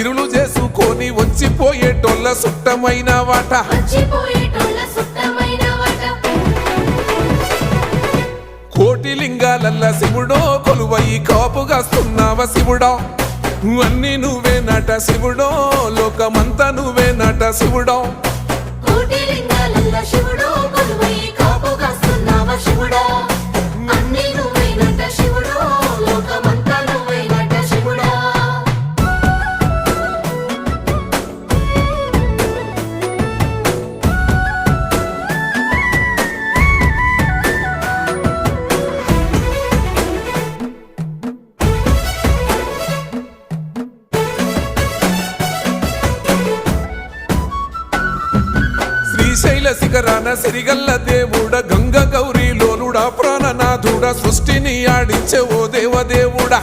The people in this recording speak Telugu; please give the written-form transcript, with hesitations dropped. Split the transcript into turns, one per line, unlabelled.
ఇరులు చేసుకొని వచ్చిపోయేటోళ్ళ సుట్టమైన వాట కోటి లింగాలల్ల శివుడో కొలువై కాపుగాస్తున్నావ శివుడో అన్ని నువ్వేనట శివుడో లోకమంతా నువ్వేనట శివుడో శ్రీశైల శిఖరాన సిరిగల్ల దేవుడ గంగ గౌరీ లోలుడా ప్రాణనాథుడా సృష్టిని ఆడించే ఓ దేవదేవుడా